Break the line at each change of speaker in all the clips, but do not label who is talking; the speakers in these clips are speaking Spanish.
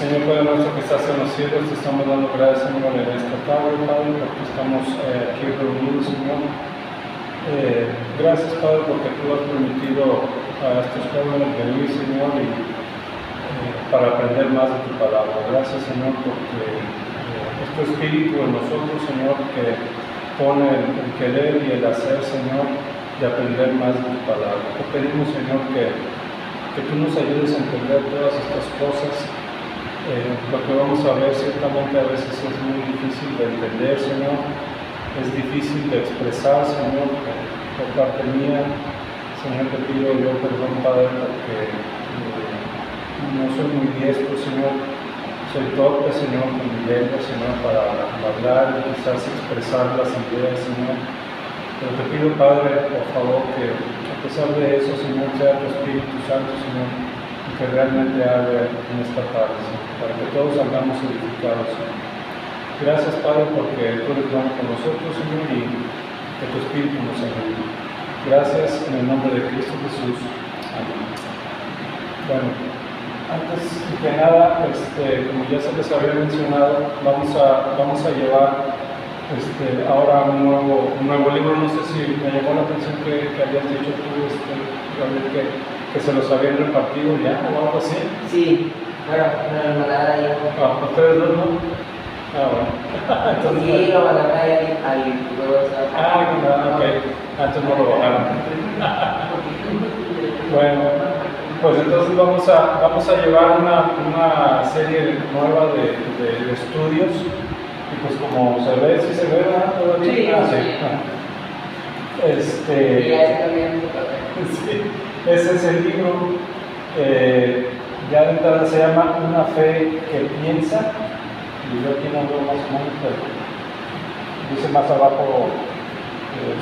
Señor Padre nuestro que estás en los cielos, te estamos dando gracias, Señor, en esta tarde, Padre, porque estamos aquí reunidos, Señor. Gracias, Padre, porque tú has permitido a estos jóvenes venir, Señor, y para aprender más de tu palabra. Gracias, Señor, porque es tu espíritu en nosotros, Señor, que pone el querer y el hacer, Señor, de aprender más de tu palabra. Te pedimos, Señor, que tú nos ayudes a entender todas estas cosas. Lo que vamos a ver ciertamente a veces es muy difícil de entender, Señor, es difícil de expresar, Señor, por parte mía. Señor, te pido yo perdón, Padre, porque no soy muy diestro, Señor, soy torpe, Señor, con mi lengua, Señor, para hablar y quizás expresar las ideas, Señor. Pero te pido, Padre, por favor, que a pesar de eso, Señor, sea tu Espíritu Santo, Señor, que realmente hable en esta tarde, Señor, para que todos salgamos edificados, Señor. Gracias, Padre, porque tú eres bueno con nosotros, Señor, y que tu Espíritu nos ayude. Gracias en el nombre de Cristo Jesús. Amén. Bueno, antes que nada, como ya se les había mencionado, vamos a llevar ahora un nuevo libro. No sé si me llamó la atención que habías dicho tú, Gabriel, que se los habían repartido ya o algo así.
Sí, bueno, una hermanada ya.
¿Ustedes dos no? Bueno. Entonces,
sí, lo van a traer al luego.
Ok. Antes no lo bajaron. Bueno, pues entonces vamos a llevar una serie nueva de estudios. Y pues como se ve, ¿sí se ve, ¿verdad? Todavía.
Sí. Y ya también.
Sí, ese es el libro. Ya de entrada se llama Una fe que piensa. Y yo aquí no veo más o menos, pero dice más abajo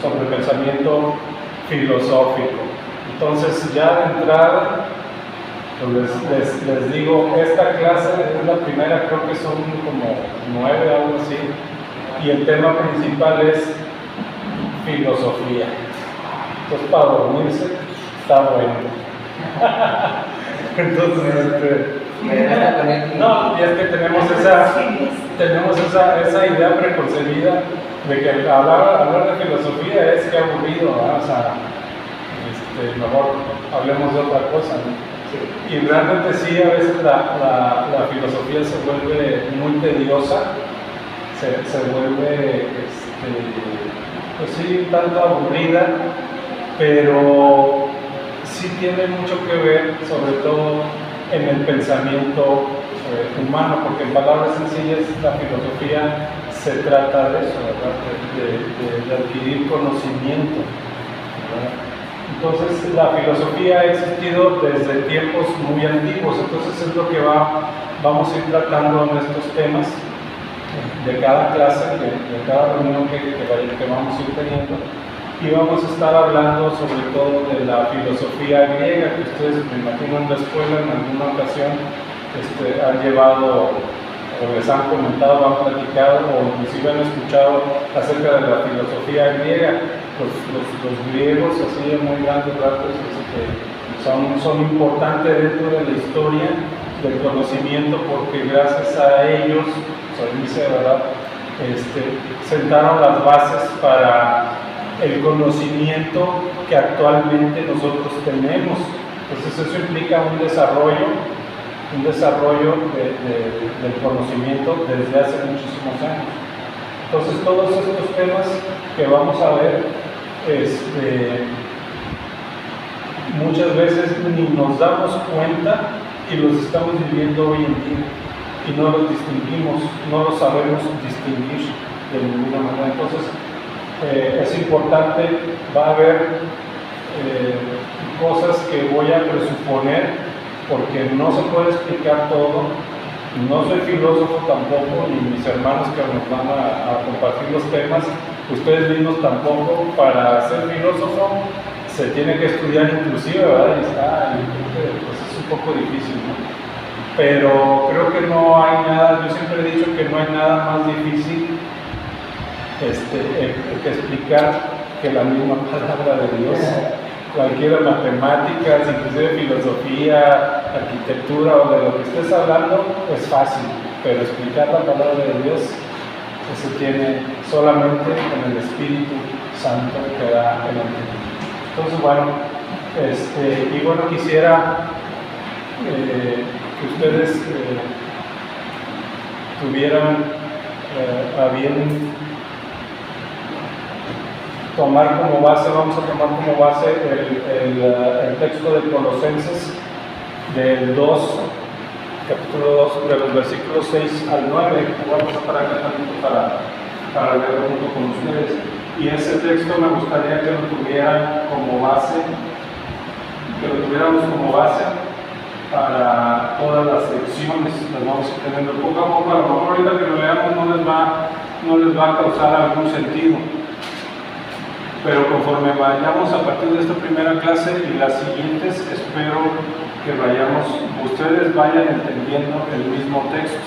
sobre pensamiento filosófico. Entonces ya de entrada pues les digo, esta clase es la primera, creo que son como 9 o algo así, y el tema principal es filosofía. Entonces para dormirse está bueno. Entonces, no, y es que tenemos esa idea preconcebida de que hablar de filosofía es que aburrido, ¿no? O sea, mejor hablemos de otra cosa, ¿no? Sí. Y realmente sí, a veces la filosofía se vuelve muy tediosa, se vuelve, pues sí, un tanto aburrida, pero sí tiene mucho que ver, sobre todo en el pensamiento humano, porque en palabras sencillas la filosofía se trata de eso, ¿verdad? De adquirir conocimiento, ¿verdad? Entonces la filosofía ha existido desde tiempos muy antiguos, entonces es lo que vamos a ir tratando en estos temas de cada clase, de cada reunión que vamos a ir teniendo. Y vamos a estar hablando sobre todo de la filosofía griega, que ustedes, me imagino, en la escuela en alguna ocasión han llevado, o les han comentado, han platicado, o inclusive han escuchado acerca de la filosofía griega. Los griegos, así de muy grandes rasgos, son importantes dentro de la historia del conocimiento, porque gracias a ellos, se dice, ¿verdad?, sentaron las bases para el conocimiento que actualmente nosotros tenemos. Entonces eso implica un desarrollo del conocimiento desde hace muchísimos años. Entonces todos estos temas que vamos a ver, muchas veces ni nos damos cuenta y los estamos viviendo hoy en día y no los distinguimos, no los sabemos distinguir de ninguna manera. Entonces es importante, va a haber cosas que voy a presuponer, porque no se puede explicar todo. No soy filósofo tampoco, ni mis hermanos que nos van a compartir los temas, ustedes mismos tampoco. Para ser filósofo se tiene que estudiar inclusive, ¿verdad? Pues es un poco difícil, ¿no? Pero creo que no hay nada, yo siempre he dicho que no hay nada más difícil que explicar que la misma palabra de Dios. Cualquier matemáticas, inclusive filosofía, arquitectura o de lo que estés hablando es fácil, pero explicar la palabra de Dios, eso tiene solamente con el Espíritu Santo que da el entendimiento. Entonces, bueno, quisiera que ustedes tuvieran a bien tomar como base, vamos a tomar como base el texto de Colosenses del 2, capítulo 2, de los versículos 6 al 9. Vamos a parar acá para leerlo junto con ustedes. Y ese texto me gustaría que lo tuvieran como base, que lo tuviéramos como base para todas las lecciones. Las vamos a ir teniendo poco a poco. A lo mejor ahorita que lo leamos no les va a causar algún sentido, pero conforme vayamos a partir de esta primera clase y las siguientes, espero que ustedes vayan entendiendo el mismo texto.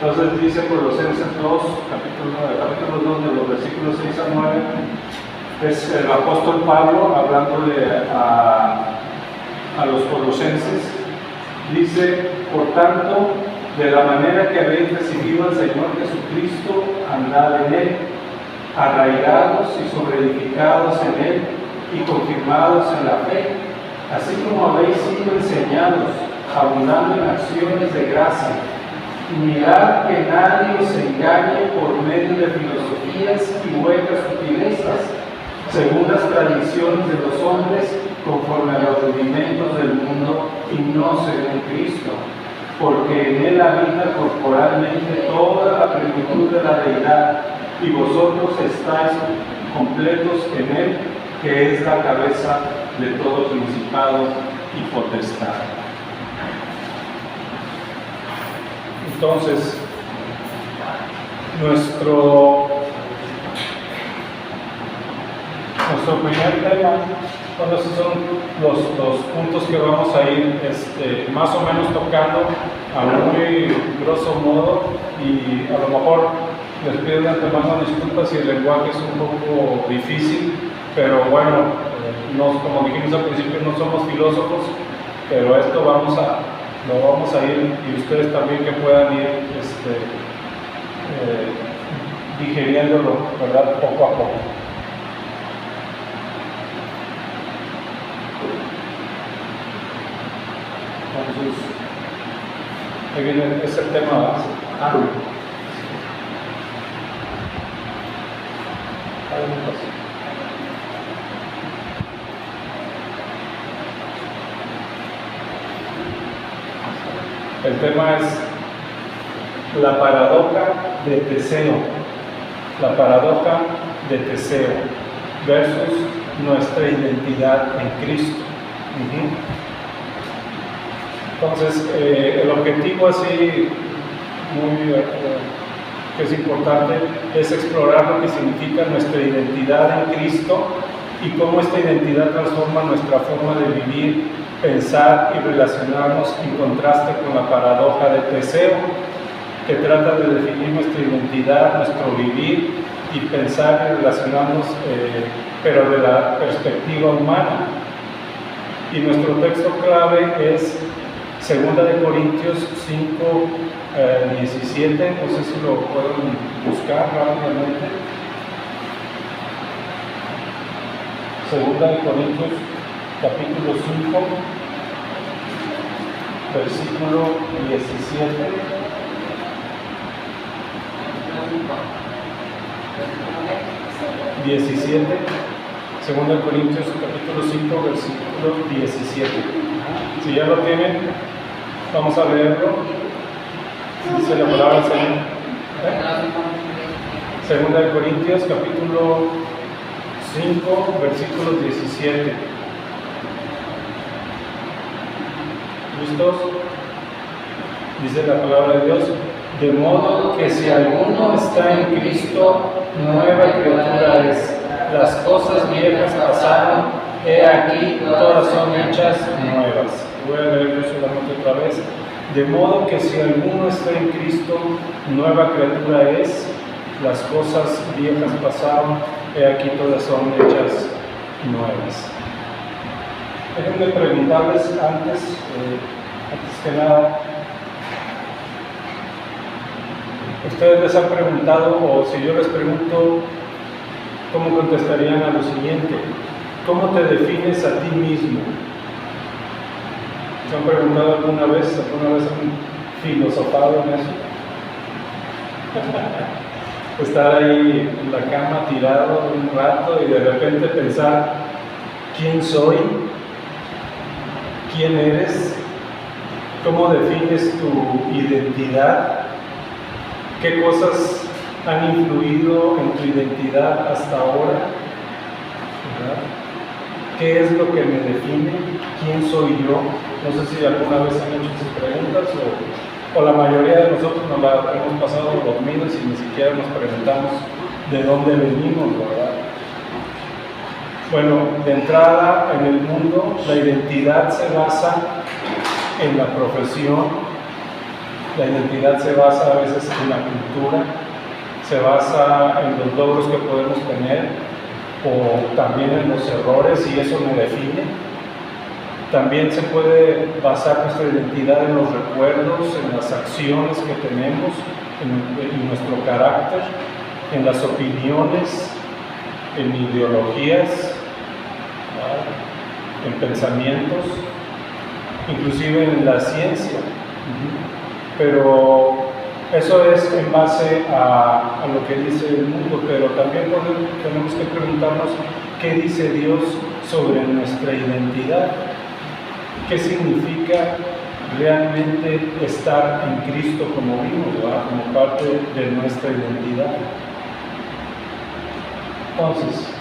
Entonces dice Colosenses 2, capítulo 2, de los versículos 6 a 9, es el apóstol Pablo hablándole a los colosenses. Dice: por tanto, de la manera que habéis recibido al Señor Jesucristo, andad en Él, arraigados y sobreedificados en Él y confirmados en la fe, así como habéis sido enseñados, abundando en acciones de gracia. Mirad que nadie os engañe por medio de filosofías y huecas sutilezas, según las tradiciones de los hombres, conforme a los rudimentos del mundo y no según Cristo, porque en Él habita corporalmente toda la plenitud de la deidad, y vosotros estáis completos en Él, que es la cabeza de todo principado y potestad. Entonces, nuestro primer tema, bueno, esos son los puntos que vamos a ir más o menos tocando a muy grosso modo, y a lo mejor les pido de antemano disculpas si el lenguaje es un poco difícil, pero bueno, como dijimos al principio, no somos filósofos, pero esto lo vamos a ir, y ustedes también que puedan ir digeriéndolo, ¿verdad? Poco a poco. Entonces, ahí viene ese tema base. El tema es la paradoja de Teseo. La paradoja de Teseo versus nuestra identidad en Cristo. Entonces, el objetivo así que es importante es explorar lo que significa nuestra identidad en Cristo y cómo esta identidad transforma nuestra forma de vivir, pensar y relacionarnos, en contraste con la paradoja de Teseo, que trata de definir nuestra identidad, nuestro vivir y pensar y relacionarnos, pero de la perspectiva humana. Y nuestro texto clave es 2 Corintios 5, 17, no sé si lo pueden buscar rápidamente. 2 Corintios capítulo 5, versículo 17. 2 Corintios capítulo 5, versículo 17. Si ya lo tienen, vamos a leerlo. Dice la palabra del Señor. 2 Corintios capítulo 5, versículo 17. ¿Listos? Dice la palabra de Dios: de modo que si alguno está en Cristo, nueva criatura es. Las cosas viejas pasaron, he aquí, todas son hechas nuevas. Voy a leerlo solamente otra vez. De modo que si alguno está en Cristo, nueva criatura es. Las cosas viejas pasaron, he aquí, todas son hechas nuevas. Déjenme preguntarles antes, Antes que nada, ustedes les han preguntado, o si yo les pregunto, ¿cómo contestarían a lo siguiente? ¿Cómo te defines a ti mismo? ¿Se han preguntado alguna vez han filosofado en eso? Estar ahí en la cama tirado un rato y de repente pensar, ¿quién soy? ¿Quién eres? ¿Cómo defines tu identidad? ¿Qué cosas han influido en tu identidad hasta ahora? ¿Verdad? ¿Qué es lo que me define? ¿Quién soy yo? No sé si alguna vez han hecho esas preguntas o la mayoría de nosotros nos la hemos pasado dormidos y ni siquiera nos preguntamos de dónde venimos, ¿verdad? Bueno, de entrada en el mundo, la identidad se basa en la profesión, la identidad se basa a veces en la cultura, se basa en los logros que podemos tener o también en los errores y eso me define. También se puede basar nuestra identidad en los recuerdos, en las acciones que tenemos, en nuestro carácter, en las opiniones, en ideologías, en pensamientos, inclusive en la ciencia. Pero eso es en base a lo que dice el mundo, pero también tenemos que preguntarnos qué dice Dios sobre nuestra identidad. ¿Qué significa realmente estar en Cristo como vimos, ¿verdad? Como parte de nuestra identidad? Entonces,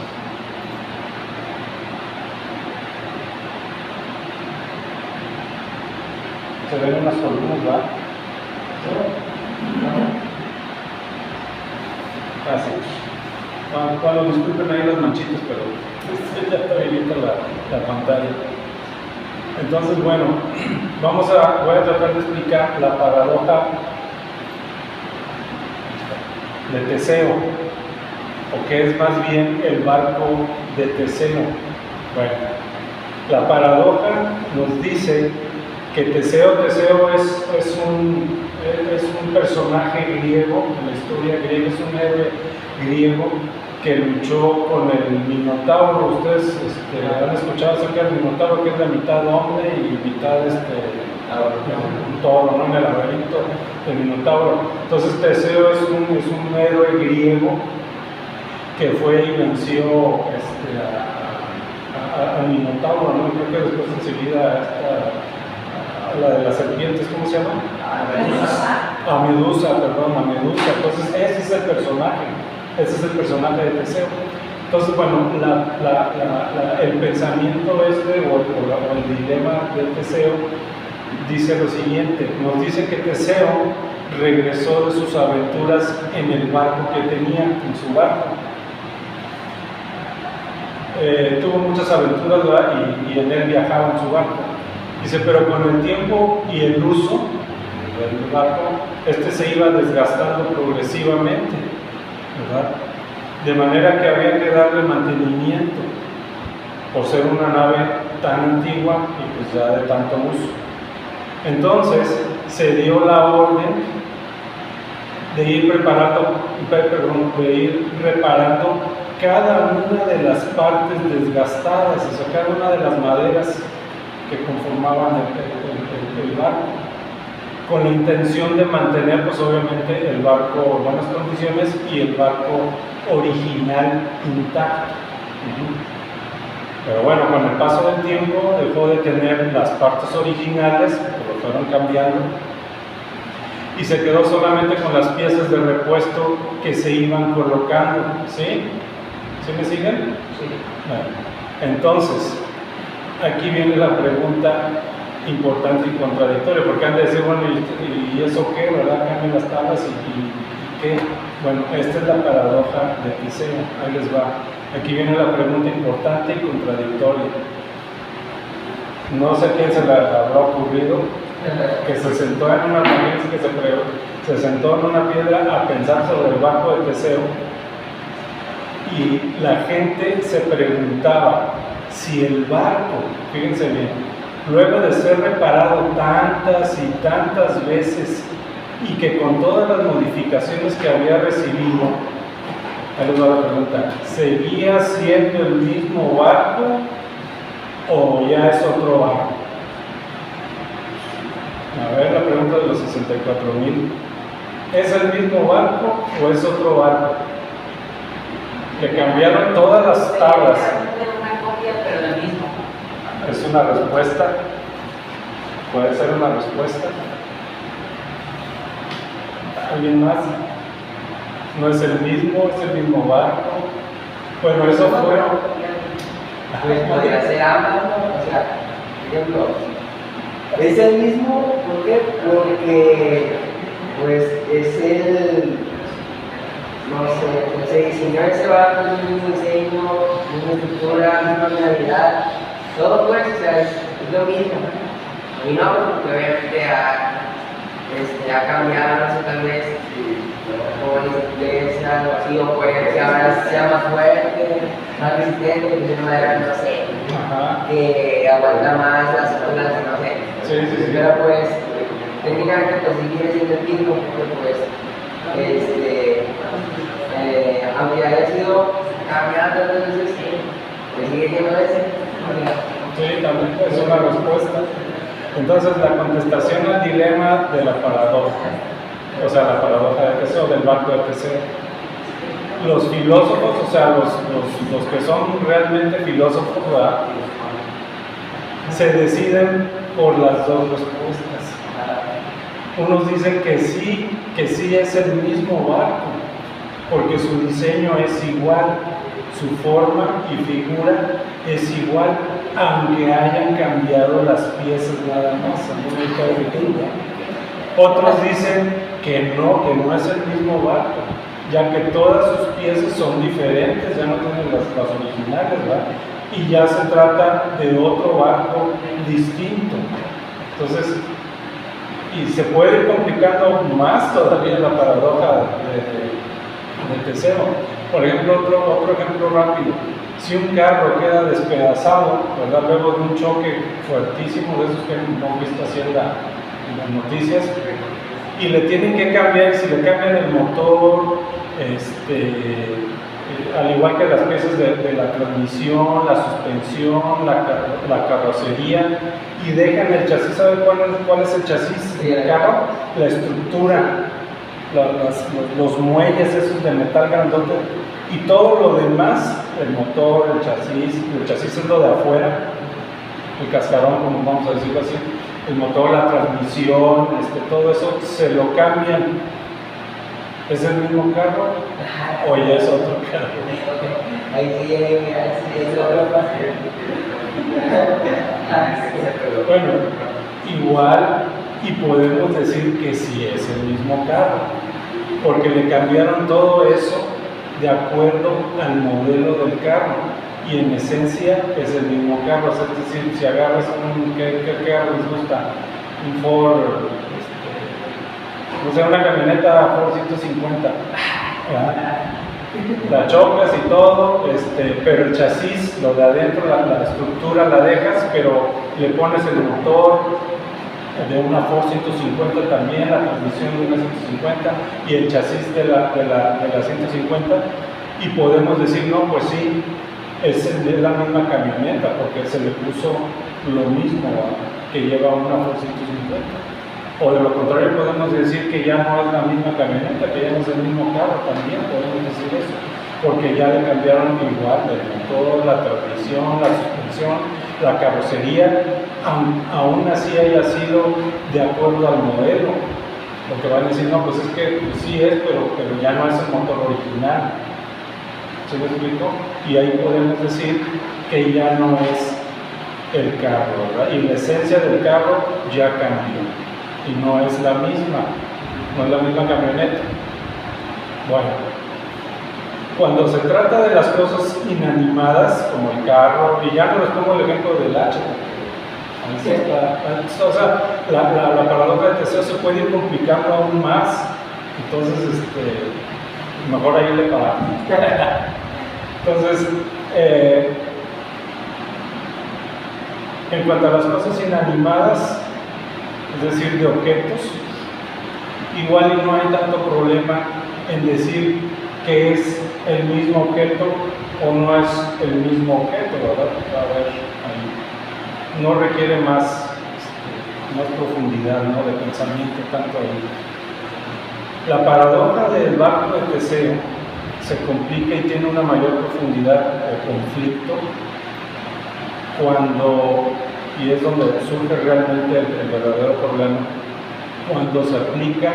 se ven unas columnas, ¿verdad? Así. Cuando disculpen ahí las manchitas, pero ya estoy viendo la pantalla. Entonces, bueno, voy a tratar de explicar la paradoja de Teseo, o que es más bien el barco de Teseo. Bueno, la paradoja nos dice que Teseo es un personaje griego, en la historia griega es un héroe griego que luchó con el Minotauro. Ustedes han escuchado acerca del Minotauro, que es la mitad hombre y mitad un toro, ¿no? En el laberinto del Minotauro. Entonces Teseo es un héroe griego que fue y venció al Minotauro, ¿no? Creo que después enseguida la de las serpientes, ¿cómo se llama? A Medusa. Entonces ese es el personaje. Ese es el personaje de Teseo. Entonces, bueno, el pensamiento o el dilema de Teseo dice lo siguiente. Nos dice que Teseo regresó de sus aventuras en el barco que tenía, en su barco. Tuvo muchas aventuras, ¿verdad? Y en él viajaba en su barco. Dice, pero con el tiempo y el uso del barco, se iba desgastando progresivamente, ¿verdad? De manera que había que darle mantenimiento por ser una nave tan antigua y pues ya de tanto uso. Entonces se dio la orden de ir reparando cada una de las partes desgastadas, o sea, cada una de las maderas que conformaban el barco, con la intención de mantener, pues obviamente, el barco en buenas condiciones y el barco original intacto. Pero bueno, con el paso del tiempo dejó de tener las partes originales, lo fueron cambiando, y se quedó solamente con las piezas de repuesto que se iban colocando. ¿Sí? ¿Sí me siguen?
Sí.
Bueno, entonces, aquí viene la pregunta importante y contradictoria, porque han de decir, bueno, ¿y eso qué, verdad? Cambian las tablas y qué. Bueno, esta es la paradoja de Teseo, ahí les va. Aquí viene la pregunta importante y contradictoria. No sé a quién se le habrá ocurrido que se sentó en una se sentó en una piedra a pensar sobre el barco de Teseo, y la gente se preguntaba si el barco, fíjense bien, luego de ser reparado tantas y tantas veces y que con todas las modificaciones que había recibido, ahí les va la pregunta, ¿seguía siendo el mismo barco o ya es otro barco? A ver, la pregunta de los 64,000. ¿Es el mismo barco o es otro barco? Le cambiaron todas las tablas.
Una copia, pero el mismo.
Es una respuesta. Puede ser una respuesta. ¿Alguien más? No es el mismo barco. Bueno, eso fue.
Pues podría ser ambas, ¿no? O sea, por ejemplo, es el mismo, ¿por qué? Porque pues es el, no sé, pues se diseñó ese barco, el mismo diseño, misma estructura, misma finalidad, todo pues, o sea, es lo mismo. Y no, porque obviamente ha cambiado, no sé, tal vez, como resistencia, algo así, o puede que ahora sea más fuerte, más resistente, que tiene madera, no sé, que aguanta más las olas, no sé.
Sí.
Pero pues, técnicamente, pues sí quiere siendo el mismo, porque pues, aunque haya sido cambiado tantas veces, pues sigue siendo ese.
Sí, también es una respuesta. Entonces, la contestación al dilema de la paradoja, o sea, la paradoja de Teseo, del barco de Teseo. Los filósofos, o sea, los que son realmente filósofos, ¿verdad?, se deciden por las dos respuestas. Unos dicen que sí es el mismo barco, porque su diseño es igual, su forma y figura es igual, aunque hayan cambiado las piezas nada más. Otros dicen que no es el mismo barco, ya que todas sus piezas son diferentes, ya no tienen las originales, ¿verdad? Y ya se trata de otro barco distinto. Entonces, y se puede ir complicando más todavía la paradoja de Teseo. Por ejemplo, otro ejemplo rápido. Si un carro queda despedazado, ¿verdad?, luego de un choque fuertísimo, de esos que hemos visto así en las noticias, y le tienen que cambiar, si le cambian el motor, al igual que las piezas de la transmisión, la suspensión, la carrocería, y dejan el chasis. ¿Saben cuál es el chasis del carro? La estructura, los muelles esos de metal grandote, y todo lo demás, el motor, el chasis es lo de afuera, el cascarón, como vamos a decirlo así, el motor, la transmisión, todo eso se lo cambian. ¿Es el mismo carro o ya es otro carro?
Ahí sí, es otro paso.
Bueno, igual, y podemos decir que sí es el mismo carro, porque le cambiaron todo eso de acuerdo al modelo del carro, y en esencia es el mismo carro. Es decir, si agarras ¿qué carro les gusta? Un Ford, no sé, una camioneta Ford 150, la chocas y todo, pero el chasis, lo de adentro, la estructura la dejas, pero le pones el motor de una Ford 150 también, la transmisión de una 150 y el chasis de la 150, y podemos decir, no, pues sí, es la misma camioneta, porque se le puso lo mismo que lleva una Ford 150. O de lo contrario, podemos decir que ya no es la misma camioneta, que ya no es el mismo carro, también podemos decir eso, porque ya le cambiaron igual el motor, la transmisión, la suspensión, la carrocería, aún así haya sido de acuerdo al modelo. Lo que van a decir, no, pues es que pues sí es, pero ya no es el motor original. ¿Se me explicó? Y ahí podemos decir que ya no es el carro, ¿verdad? Y la esencia del carro ya cambió. Y no es la misma camioneta. Bueno, cuando se trata de las cosas inanimadas, como el carro, y ya no les pongo el ejemplo del hacha, o sea, la paradoja de Teseo se puede ir complicando aún más, entonces, mejor ahí le paramos. Entonces, En cuanto a las cosas inanimadas, es decir, de objetos, igual y no hay tanto problema en decir que es el mismo objeto o no es el mismo objeto, ¿verdad? A ver, ahí no requiere más profundidad, ¿no?, de pensamiento tanto ahí. La paradoja del barco de Teseo se complica y tiene una mayor profundidad o conflicto cuando, y es donde surge realmente el verdadero problema, cuando se aplica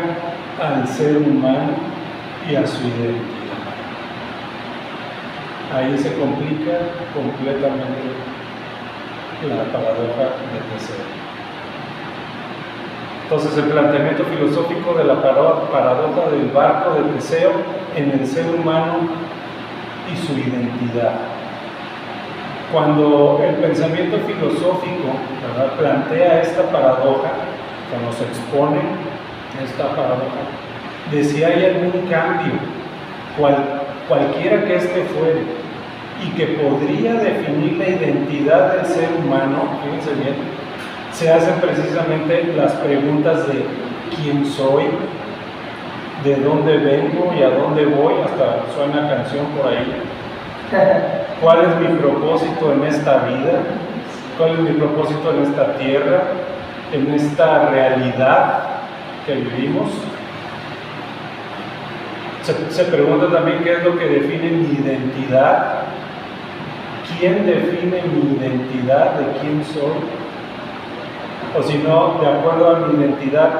al ser humano y a su identidad. Ahí se complica completamente la paradoja de Teseo. Entonces, el planteamiento filosófico de la paradoja del barco de Teseo en el ser humano y su identidad. Cuando el pensamiento filosófico, ¿verdad?, plantea esta paradoja, que nos expone esta paradoja, de si hay algún cambio, cualquiera que éste fuere, y que podría definir la identidad del ser humano, fíjense bien, se hacen precisamente las preguntas de quién soy, de dónde vengo y a dónde voy, hasta suena canción por ahí. ¿Cuál es mi propósito en esta vida? ¿Cuál es mi propósito en esta tierra? En esta realidad que vivimos. Se pregunta también qué es lo que define mi identidad. ¿Quién define mi identidad de quién soy? O si no, de acuerdo a mi identidad,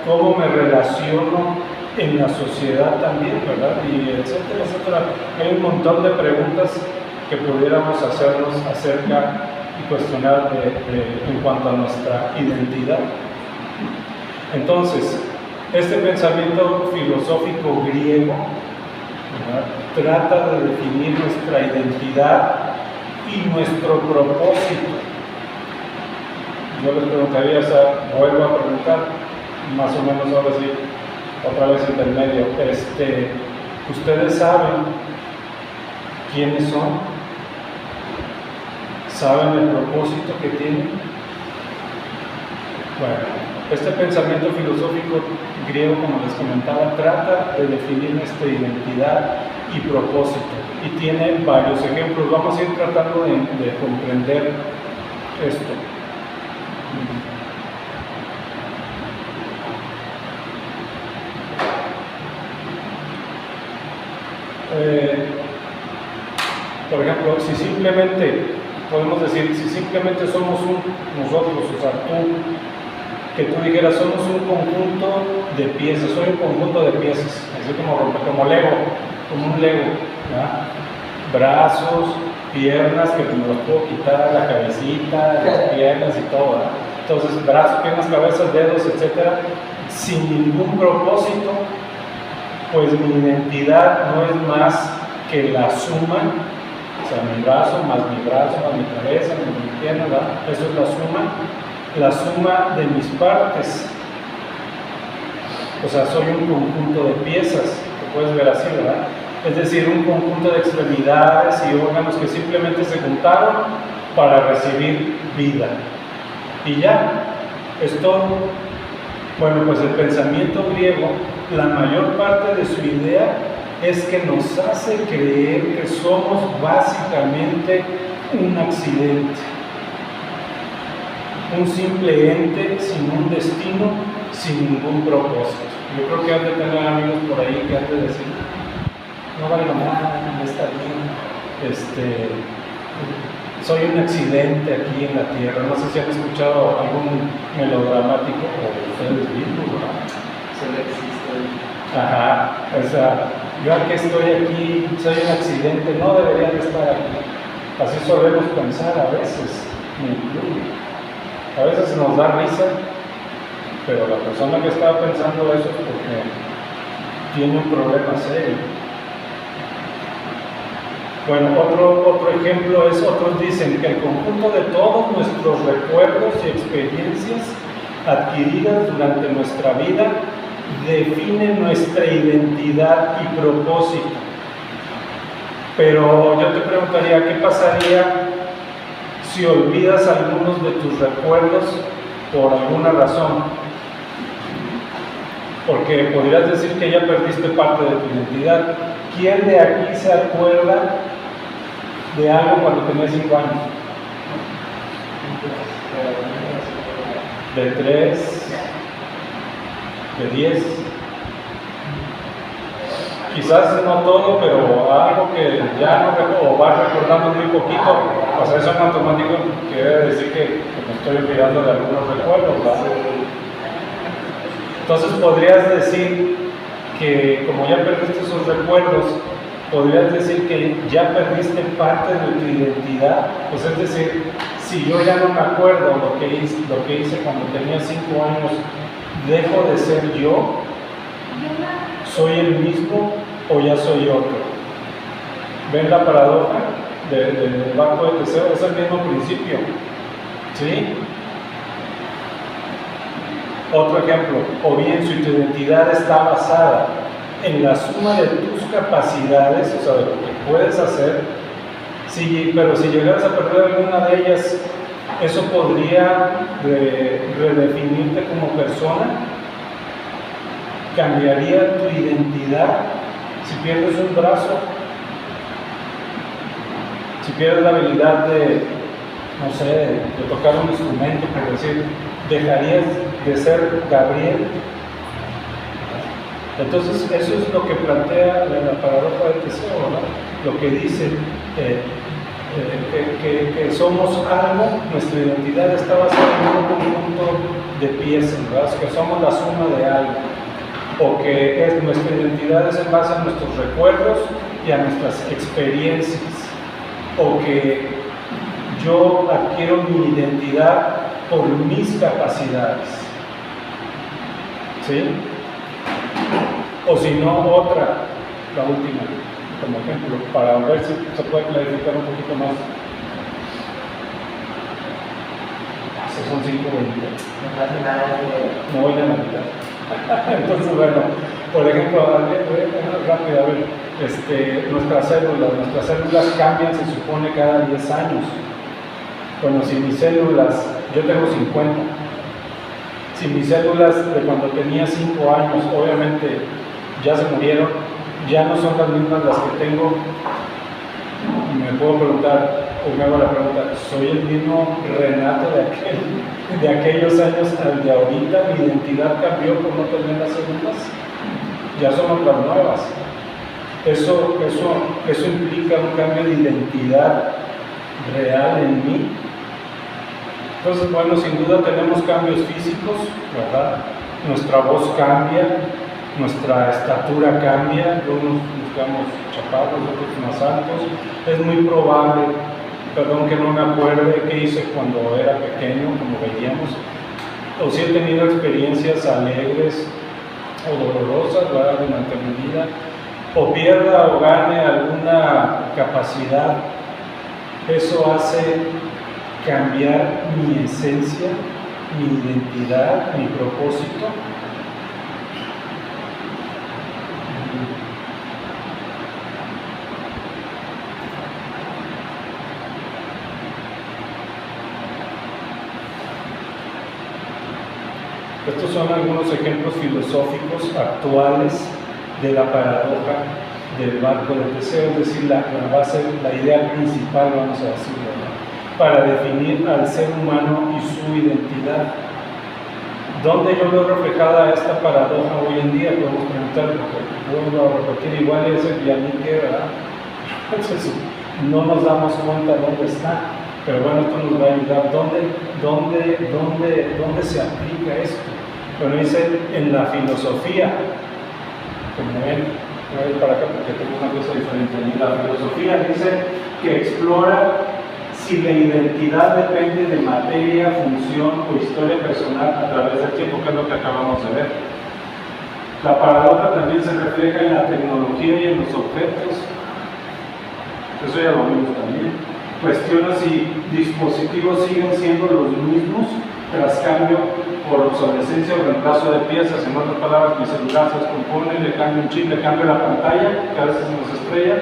¿cómo me relaciono en la sociedad también, verdad? Y etcétera, etcétera. Hay un montón de preguntas que pudiéramos hacernos acerca y cuestionar en cuanto a nuestra identidad. Entonces, este pensamiento filosófico griego, ¿verdad?, trata de definir nuestra identidad y nuestro propósito. Yo les preguntaría, vuelvo a preguntar, más o menos ahora sí, otra vez intermedio, ¿ustedes saben quiénes son? ¿Saben el propósito que tienen? Bueno, este pensamiento filosófico griego, como les comentaba, trata de definir nuestra identidad y propósito, y tiene varios ejemplos. Vamos a ir tratando de comprender esto. Por ejemplo, si simplemente, podemos decir, si simplemente somos nosotros, o sea, que tú dijeras, somos un conjunto de piezas, soy un conjunto de piezas, así como Lego, como un Lego, ¿verdad? Brazos, piernas, que me los puedo quitar, la cabecita, las piernas y todo, ¿verdad? Entonces, brazos, piernas, cabezas, dedos, etcétera, sin ningún propósito, pues mi identidad no es más que la suma, o sea, mi brazo, más mi cabeza, más mi pierna, ¿verdad? Eso es la suma de mis partes. O sea, soy un conjunto de piezas, lo puedes ver así, ¿verdad? Es decir, un conjunto de extremidades y órganos que simplemente se juntaron para recibir vida. Y ya, es todo. Bueno, pues el pensamiento griego, la mayor parte de su idea es que nos hace creer que somos básicamente un accidente, un simple ente sin un destino, sin ningún propósito. Yo creo que han de tener amigos por ahí que han de decir, no valgo nada, no está bien, soy un accidente aquí en la tierra. No sé si han escuchado algún melodramático o ustedes mismos, ¿no?
Solo existe.
Ajá, o sea, yo aquí estoy aquí, soy un accidente, no debería de estar aquí. Así solemos pensar a veces, me incluyo. A veces nos da risa, pero la persona que está pensando eso es porque tiene un problema serio. Bueno, otro ejemplo es, otros dicen que el conjunto de todos nuestros recuerdos y experiencias adquiridas durante nuestra vida define nuestra identidad y propósito. Pero yo te preguntaría, ¿qué pasaría si olvidas algunos de tus recuerdos por alguna razón. Porque podrías decir que ya perdiste parte de tu identidad. ¿Quién de aquí se acuerda de algo cuando tenía 5 años? De 3, de 10. Quizás no todo, pero algo que ya no recuerdo, o vas recordando muy poquito. O sea, eso en automático quiere decir que me estoy olvidando de algunos recuerdos, ¿verdad? Entonces podrías decir que como ya perdiste esos recuerdos, podrías decir que ya perdiste parte de tu identidad. Pues es decir, si yo ya no me acuerdo lo que hice cuando tenía 5 años, ¿dejo de ser yo? ¿Soy el mismo o ya soy otro? ¿Ven la paradoja del barco de Teseo? Es el mismo principio, ¿sí? Otro ejemplo, o bien si tu identidad está basada en la suma de tus capacidades, o sea, de lo que puedes hacer, pero si llegaras a perder alguna de ellas, ¿eso podría redefinirte como persona? ¿Cambiaría tu identidad? Si pierdes un brazo, si pierdes la habilidad de, no sé, de tocar un instrumento, por decir, ¿dejarías de ser Gabriel? Entonces, eso es lo que plantea la paradoja de Teseo, ¿verdad? Lo que dice que somos algo, nuestra identidad está basada en un conjunto de piezas, ¿verdad? Que somos la suma de algo, o que nuestra identidad es en base a nuestros recuerdos y a nuestras experiencias, o que yo adquiero mi identidad por mis capacidades, ¿sí? O si no, otra, la última, como ejemplo, para ver si se puede clarificar un poquito más. Esos son 5 minutos. No voy a la mitad. Entonces, bueno, por ejemplo, rápido, a ver, nuestras células cambian, se supone, cada 10 años. Bueno, si mis células, yo tengo 50, si mis células de cuando tenía 5 años, obviamente ya se murieron, ya no son las mismas las que tengo, me puedo preguntar, o me hago la pregunta, ¿soy el mismo Renato de aquellos años al de ahorita? ¿Mi identidad cambió por no tener las células? Ya son otras nuevas. Eso implica un cambio de identidad real en mí. Entonces, bueno, sin duda tenemos cambios físicos, ¿verdad? Nuestra voz cambia, nuestra estatura cambia, unos buscamos chaparros, otros más altos. Es muy probable, que no me acuerde qué hice cuando era pequeño, como veíamos, o si he tenido experiencias alegres o dolorosas, ¿verdad?, durante mi vida, o pierda o gane alguna capacidad. Eso hace cambiar mi esencia, mi identidad, mi propósito. Estos son algunos ejemplos filosóficos actuales de la paradoja del barco de Teseo, es decir, la idea principal, vamos a decirlo, ¿no?, para definir al ser humano y su identidad. ¿Dónde yo veo reflejada esta paradoja hoy en día? Podemos preguntar, porque vuelvo a repetir, igual es el Yanique, ¿verdad? Entonces, no nos damos cuenta dónde está, pero bueno, esto nos va a ayudar. ¿Dónde se aplica esto? Bueno, dice en la filosofía, como ven, voy a ir para acá porque tengo una cosa diferente. En la filosofía dice que explora si la identidad depende de materia, función o historia personal a través del tiempo, que es lo que acabamos de ver. La paradoja también se refleja en la tecnología y en los objetos. Eso ya lo vimos también. Cuestiona si dispositivos siguen siendo los mismos tras cambio por obsolescencia o reemplazo de piezas. En otras palabras, mi celular se descompone, le cambio un chip, le cambio la pantalla, que a veces se nos estrella.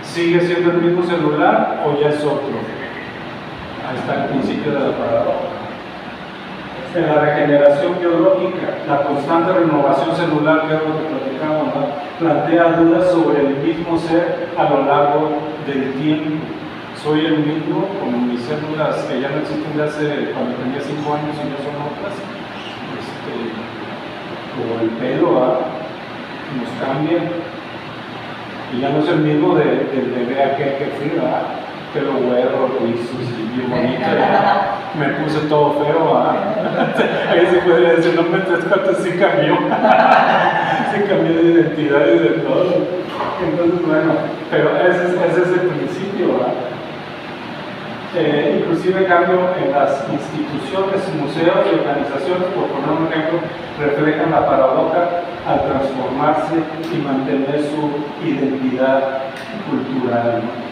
¿Sigue siendo el mismo celular o ya es otro? Ahí está el principio de la paradoja. En la regeneración biológica, la constante renovación celular, que es lo que platicamos, ¿no?, plantea dudas sobre el mismo ser a lo largo del tiempo. Soy el mismo, como mis células que ya no existen de hace cuando tenía 5 años y ya son otras, o el pelo nos cambia, y ya no es el mismo del bebé aquel que fui, pelo güero, rizos y bien bonito, me puse todo feo, ahí se puede decir, no me tres cuartos, sí cambió, sí cambió de identidad y de todo. Entonces, bueno, pero ese es el principio, inclusive cambio en las instituciones, museos y organizaciones, por poner un ejemplo, reflejan la paradoja al transformarse y mantener su identidad cultural, ¿no?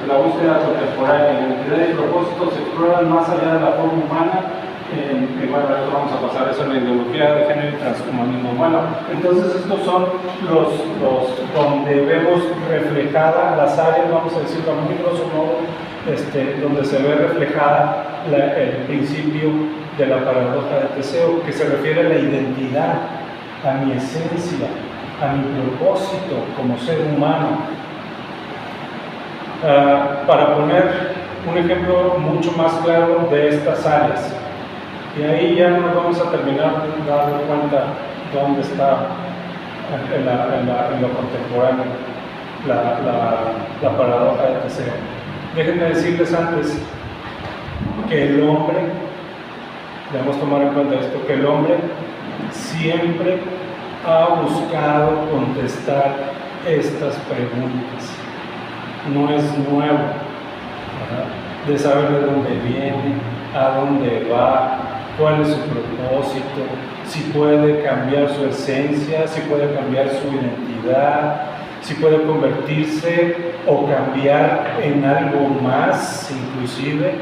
La búsqueda contemporánea de identidad y propósito se exploran más allá de la forma humana. Bueno, ahora vamos a pasar eso en la ideología de género y transhumanismo. Bueno, entonces estos son los donde vemos reflejada las áreas, vamos a decirlo muy grosso modo, donde se ve reflejada el principio de la paradoja de Teseo, que se refiere a la identidad, a mi esencia, a mi propósito como ser humano. Para poner un ejemplo mucho más claro de estas áreas, y ahí ya nos vamos a terminar dando cuenta dónde está en lo contemporáneo la paradoja de Teseo. Déjenme decirles antes que el hombre, debemos tomar en cuenta esto, que el hombre siempre ha buscado contestar estas preguntas. No es nuevo, ¿verdad?, de saber de dónde viene, a dónde va, cuál es su propósito, si puede cambiar su esencia, si puede cambiar su identidad, si puede convertirse o cambiar en algo más, inclusive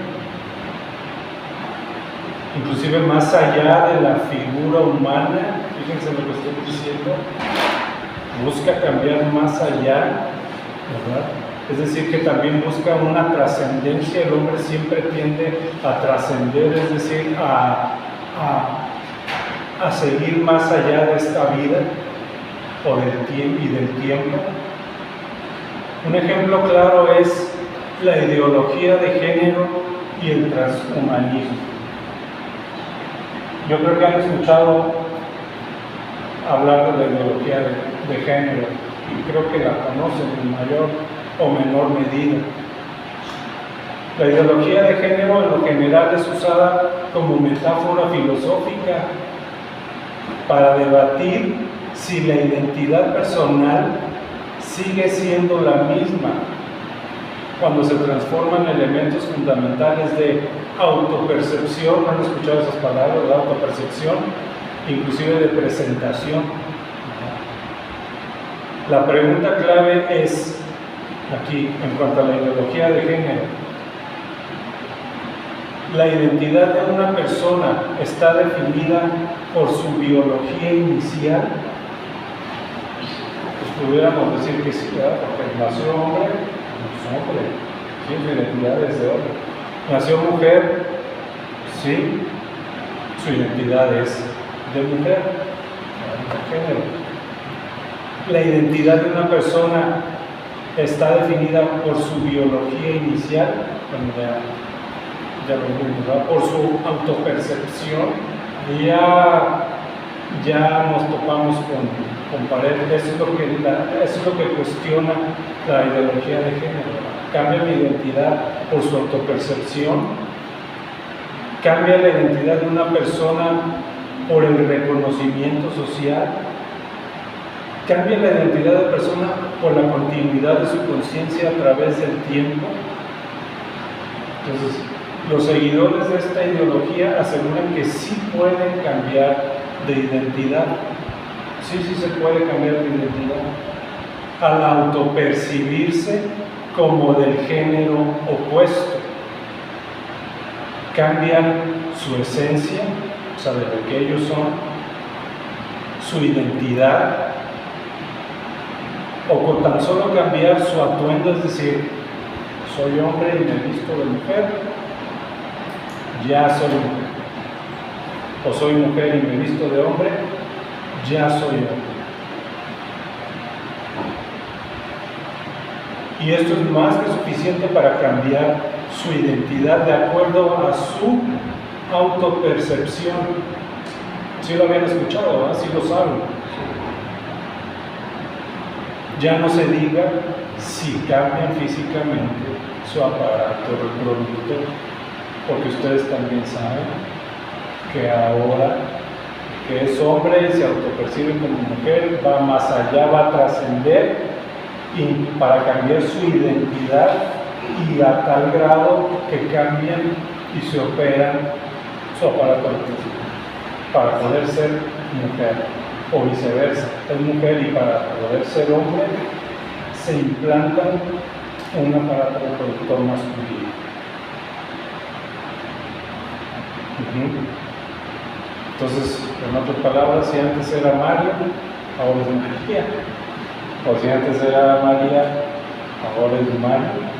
más allá de la figura humana. Fíjense lo que estoy diciendo, busca cambiar más allá, ¿verdad? Es decir, que también busca una trascendencia. El hombre siempre tiende a trascender, es decir, a seguir más allá de esta vida o del tiempo. Un ejemplo claro es la ideología de género y el transhumanismo. Yo creo que han escuchado hablar de la ideología de género y creo que la conocen en mayor o menor medida. La ideología de género en lo general es usada como metáfora filosófica para debatir si la identidad personal sigue siendo la misma cuando se transforman elementos fundamentales de autopercepción. ¿Han escuchado esas palabras? De autopercepción, inclusive de presentación. La pregunta clave es aquí, en cuanto a la ideología de género: ¿la identidad de una persona está definida por su biología inicial? Pues pudiéramos decir que sí, ¿verdad? Porque nació hombre, pues hombre, sí, su identidad es de hombre. Nació mujer, sí, su identidad es de mujer, de género. La identidad de una persona está definida por su biología inicial, ya lo vimos, ¿verdad?, por su autopercepción. Y ya nos topamos con pared. Eso es lo que cuestiona la ideología de género. Cambia la identidad por su autopercepción, cambia la identidad de una persona por el reconocimiento social, cambia la identidad de persona por la continuidad de su conciencia a través del tiempo. Entonces, los seguidores de esta ideología aseguran que sí pueden cambiar de identidad. Sí se puede cambiar de identidad al autopercibirse como del género opuesto. Cambian su esencia, o sea, de lo que ellos son, su identidad, o con tan solo cambiar su atuendo, es decir, soy hombre y me visto de mujer, ya soy mujer. O soy mujer y me visto de hombre, ya soy hombre. Y esto es más que suficiente para cambiar su identidad de acuerdo a su autopercepción. ¿Sí lo habían escuchado, verdad? Sí lo saben. Ya no se diga si cambian físicamente su aparato reproductor, porque ustedes también saben que ahora que es hombre y se autopercibe como mujer, va más allá, va a trascender y para cambiar su identidad y a tal grado que cambian y se operan su aparato reproductor para poder ser mujer o viceversa, es mujer y para poder ser hombre se implantan un aparato reproductor masculino. Entonces, en otras palabras, si antes era Mario, ahora es María. O si antes era María, ahora es Mario.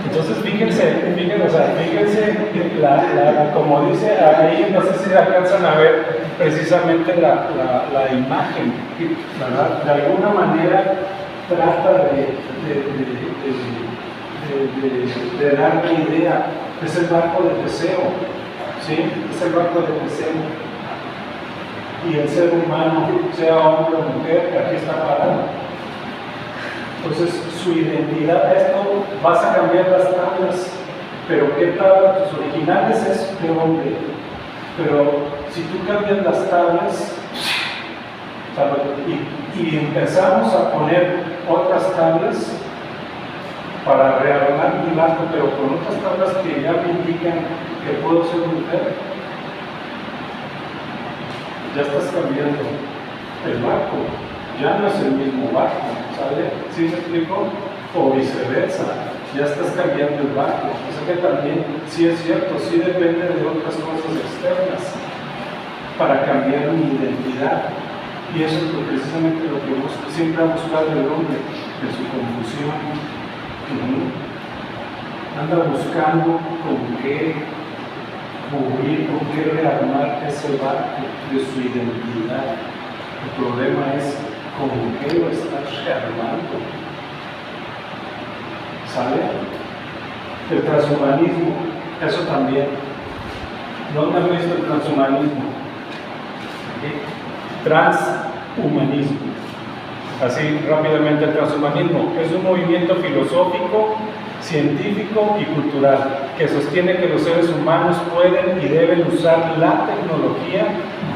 Entonces, fíjense, como dice ahí, no sé si alcanzan a ver precisamente la imagen, ¿verdad? De alguna manera trata de dar la idea. Es el barco de Teseo, ¿sí? Es el barco de Teseo. Y el ser humano, sea hombre o mujer, aquí está parado. Entonces, su identidad, esto, vas a cambiar las tablas, pero ¿qué tabla? Tus originales es de hombre. Pero si tú cambias las tablas, y empezamos a poner otras tablas, para rearmar mi barco, pero con otras tablas que ya me indican que puedo ser mujer, ya estás cambiando el barco, ya no es el mismo barco, ¿sale? ¿Sí me explico? O viceversa, ya estás cambiando el barco. O sea que también, sí es cierto, sí depende de otras cosas externas para cambiar mi identidad. Y eso es precisamente lo que siempre ha buscado el hombre en su confusión. Anda buscando con qué cubrir, con qué rearmar ese barco de su identidad. El problema es con qué lo estás rearmando. ¿Sale? El transhumanismo, eso también. ¿Dónde han visto el transhumanismo? Transhumanismo. Así rápidamente, el transhumanismo es un movimiento filosófico, científico y cultural que sostiene que los seres humanos pueden y deben usar la tecnología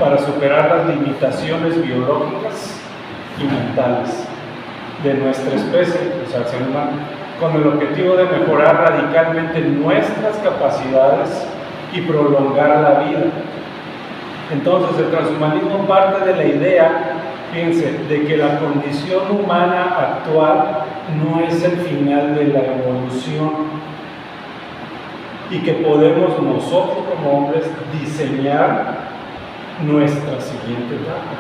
para superar las limitaciones biológicas y mentales de nuestra especie, o sea, el ser humano, con el objetivo de mejorar radicalmente nuestras capacidades y prolongar la vida. Entonces, el transhumanismo parte de la idea, fíjense, de que la condición humana actual no es el final de la evolución y que podemos nosotros como hombres diseñar nuestra siguiente etapa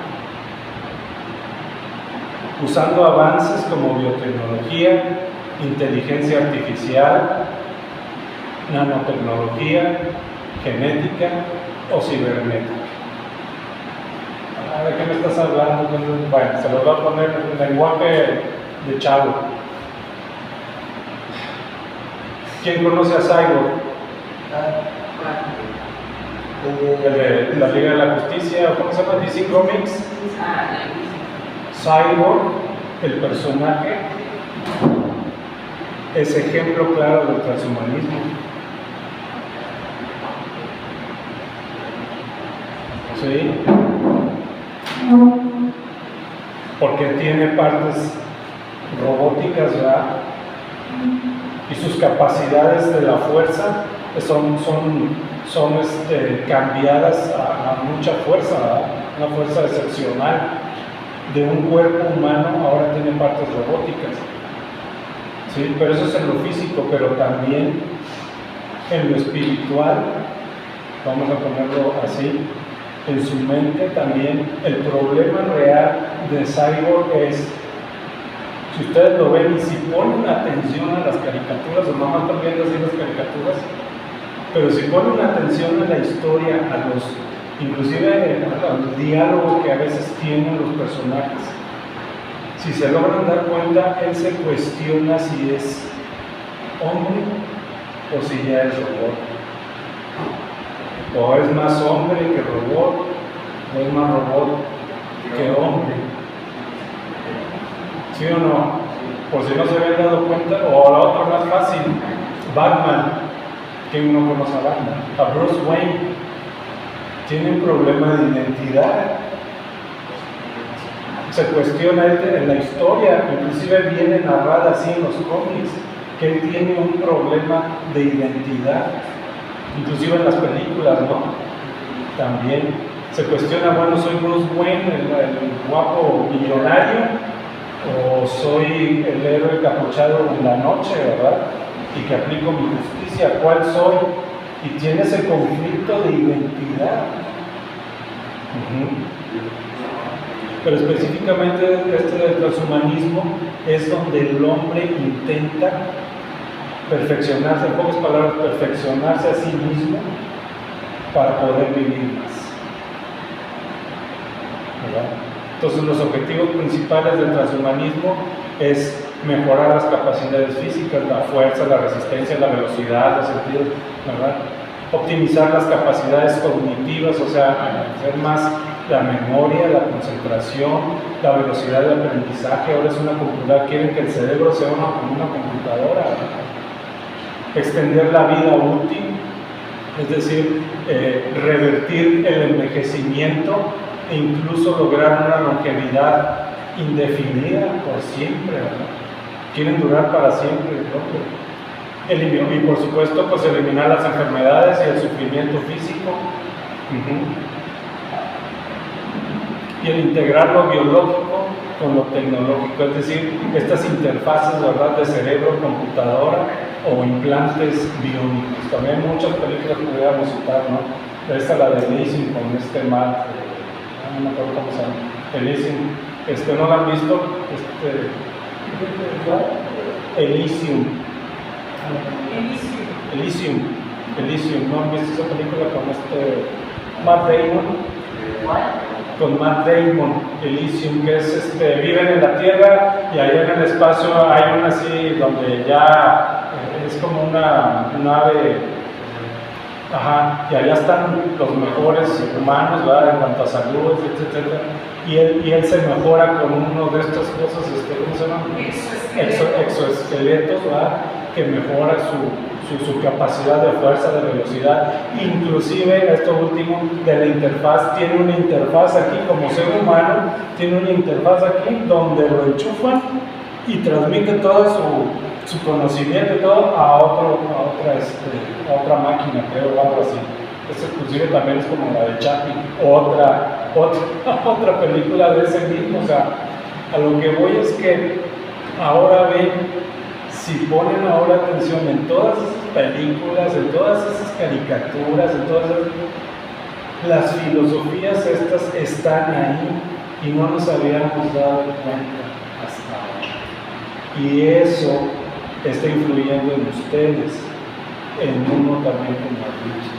usando avances como biotecnología, inteligencia artificial, nanotecnología, genética o cibernética. ¿De qué me estás hablando? Bueno, se los voy a poner en lenguaje de chavo. ¿Quién conoce a Cyborg? De la Liga de la Justicia, ¿cómo se llama? DC Comics. Cyborg, el personaje, es ejemplo claro del transhumanismo. ¿Sí? Porque tiene partes robóticas ya y sus capacidades de la fuerza son cambiadas a mucha fuerza, ¿verdad? Una fuerza excepcional. De un cuerpo humano ahora tiene partes robóticas, ¿sí? Pero eso es en lo físico, pero también en lo espiritual, vamos a ponerlo así. En su mente también el problema real de Cyborg es Si ustedes lo ven y si ponen atención a las caricaturas, o no están viendo así las caricaturas, pero si ponen atención a la historia, inclusive a los diálogos que a veces tienen los personajes, si se logran dar cuenta, él se cuestiona si es hombre o si ya es robot. O es más hombre que robot, o es más robot que hombre. ¿Sí o no? Por si no se habían dado cuenta. O la otra más fácil, Batman. ¿Quién no conoce a Batman? A Bruce Wayne. Tiene un problema de identidad. Se cuestiona en la historia, inclusive viene narrada así en los cómics, que él tiene un problema de identidad. Inclusive en las películas, ¿no? También se cuestiona, bueno, ¿soy Bruce Wayne, el guapo millonario? ¿O soy el héroe capuchado en la noche, verdad? Y que aplico mi justicia, ¿cuál soy? Y tiene ese conflicto de identidad. Pero específicamente este del transhumanismo es donde el hombre intenta perfeccionarse, en pocas palabras, perfeccionarse a sí mismo para poder vivir más. ¿Verdad? Entonces los objetivos principales del transhumanismo es mejorar las capacidades físicas, la fuerza, la resistencia, la velocidad, los sentidos, ¿verdad? Optimizar las capacidades cognitivas, o sea, hacer más la memoria, la concentración, la velocidad de aprendizaje. Ahora es una computadora, quieren que el cerebro sea como una computadora, ¿verdad? Extender la vida útil, es decir, revertir el envejecimiento e incluso lograr una longevidad indefinida por siempre, ¿verdad? Quieren durar para siempre, ¿no? Y por supuesto, pues eliminar las enfermedades y el sufrimiento físico. Y el integrar lo biológico con lo tecnológico, es decir, estas interfaces, ¿verdad?, de cerebro-computadora o implantes biónicos. También muchas películas pudiéramos citar, ¿no? Esta la de Elysium con Matt, no me acuerdo cómo se llama, Elysium, ¿no la han visto? Elysium, ¿no han visto esa película con Matt Damon? Con Matt Damon, Elysium, que es viven en la Tierra y allá en el espacio hay una así donde ya es como una nave, y allá están los mejores humanos, ¿verdad?, en cuanto a salud, etc. Y él se mejora con uno de estas cosas, ¿cómo se llama? Exoesqueletos, ¿verdad?, que mejora su capacidad de fuerza, de velocidad. Inclusive, esto último, de la interfaz, tiene una interfaz aquí como ser humano, tiene una interfaz aquí donde lo enchufan y transmite todo su conocimiento y todo a otra máquina, creo, o algo así. Esto inclusive también es como la de Chappie, otra película de ese mismo. O sea, a lo que voy es que ahora ven, si ponen ahora atención en todas esas películas, en todas esas caricaturas, en todas las filosofías estas están ahí y no nos habíamos dado cuenta hasta ahora. Y eso está influyendo en ustedes, en uno también como adulto.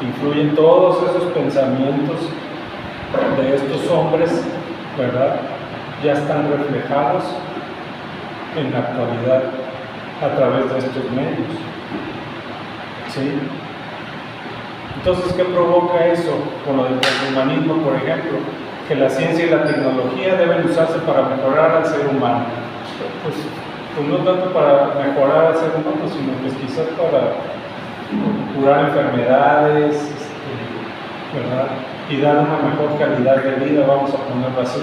Influyen todos esos pensamientos de estos hombres, ¿verdad? Ya están reflejados en la actualidad a través de estos medios. ¿Sí? Entonces, ¿qué provoca eso? Con lo del transhumanismo, por ejemplo, que la ciencia y la tecnología deben usarse para mejorar al ser humano. Pues no tanto para mejorar al ser humano, sino pues quizás para curar enfermedades, ¿verdad?, y dar una mejor calidad de vida, vamos a ponerlo así.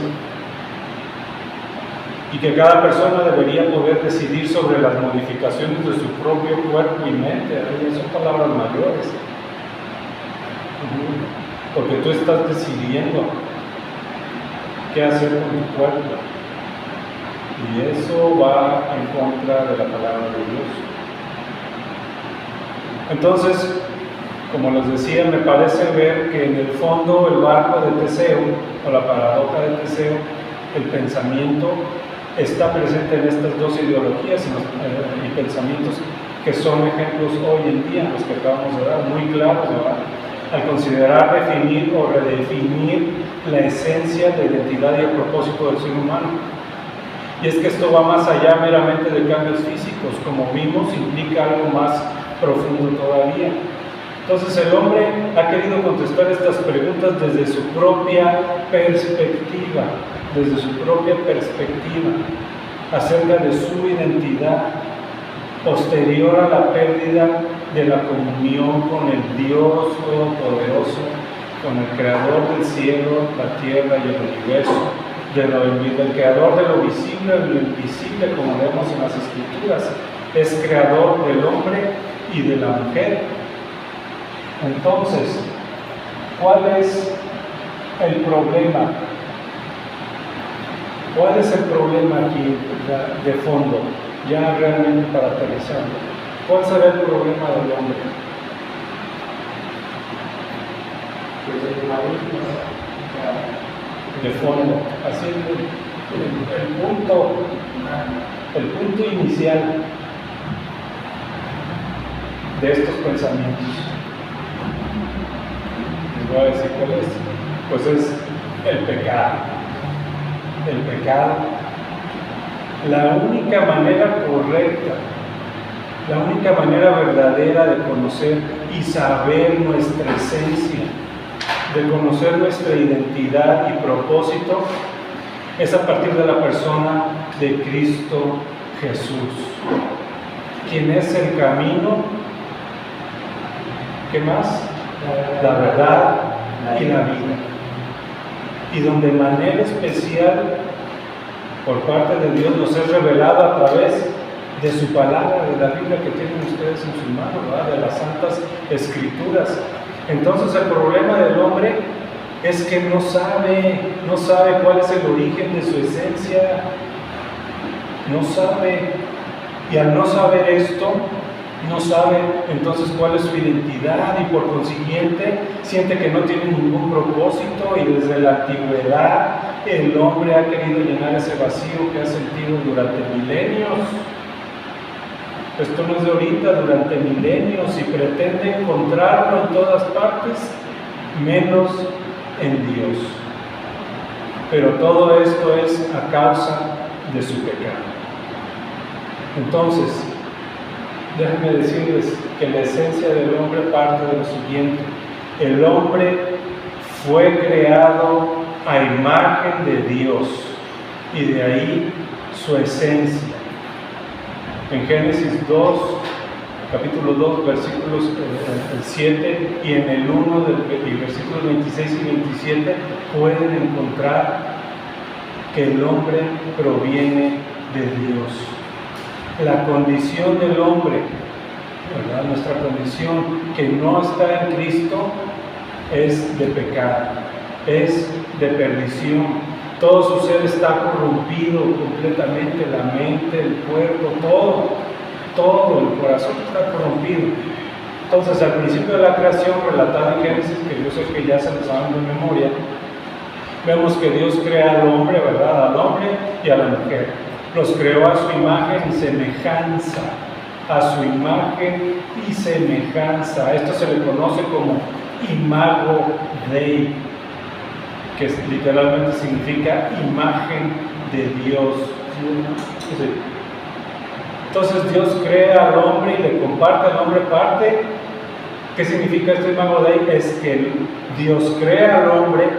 Y que cada persona debería poder decidir sobre las modificaciones de su propio cuerpo y mente. Son palabras mayores. Porque tú estás decidiendo qué hacer con tu cuerpo. Y eso va en contra de la palabra de Dios. Entonces, como les decía, me parece ver que en el fondo el barco de Teseo, o la paradoja de Teseo, el pensamiento está presente en estas dos ideologías y pensamientos que son ejemplos hoy en día, los que acabamos de dar, muy claros, ¿verdad? Al considerar definir o redefinir la esencia, la identidad y el propósito del ser humano. Y es que esto va más allá meramente de cambios físicos, como vimos, implica algo más profundo todavía. Entonces el hombre ha querido contestar estas preguntas desde su propia perspectiva, acerca de su identidad, posterior a la pérdida de la comunión con el Dios Todopoderoso, con el Creador del cielo, la tierra y el universo, del Creador de lo visible y lo invisible, como vemos en las Escrituras. Es Creador del hombre y de la mujer. Entonces, ¿cuál es el problema? ¿Cuál es el problema aquí de fondo? Ya realmente para aterrizarlo. ¿Cuál será el problema del hombre? De fondo, así el punto inicial de estos pensamientos. Les voy a decir cuál es. Pues es el pecado. El pecado. La única manera correcta, la única manera verdadera de conocer y saber nuestra esencia, de conocer nuestra identidad y propósito, es a partir de la persona de Cristo Jesús, quien es el camino, ¿qué más? La verdad y la vida. Y donde de manera especial, por parte de Dios, nos es revelado a través de su palabra, de la Biblia que tienen ustedes en sus manos, ¿verdad? De las Santas Escrituras. Entonces el problema del hombre es que no sabe cuál es el origen de su esencia, no sabe, y al no saber esto, no sabe entonces cuál es su identidad y por consiguiente siente que no tiene ningún propósito, y desde la antigüedad el hombre ha querido llenar ese vacío que ha sentido durante milenios. Esto no es de ahorita, durante milenios, y pretende encontrarlo en todas partes, menos en Dios. Pero todo esto es a causa de su pecado. Entonces, déjenme decirles que la esencia del hombre parte de lo siguiente: el hombre fue creado a imagen de Dios, y de ahí su esencia. En Génesis 2, capítulo 2, versículos 7 y en el 1 y versículos 26 y 27 pueden encontrar que el hombre proviene de Dios. La condición del hombre, ¿verdad? Nuestra condición que no está en Cristo es de pecado, es de perdición. Todo su ser está corrompido completamente, la mente, el cuerpo, todo el corazón está corrompido. Entonces, al principio de la creación, relatada en Génesis, que yo sé que ya se les saben de memoria, vemos que Dios crea al hombre, ¿verdad? Al hombre y a la mujer. Los creó a su imagen y semejanza. A su imagen y semejanza. Esto se le conoce como imago Dei, que literalmente significa imagen de Dios. Sí. Entonces Dios crea al hombre y le comparte al hombre parte. ¿Qué significa este imago Dei? Es que Dios crea al hombre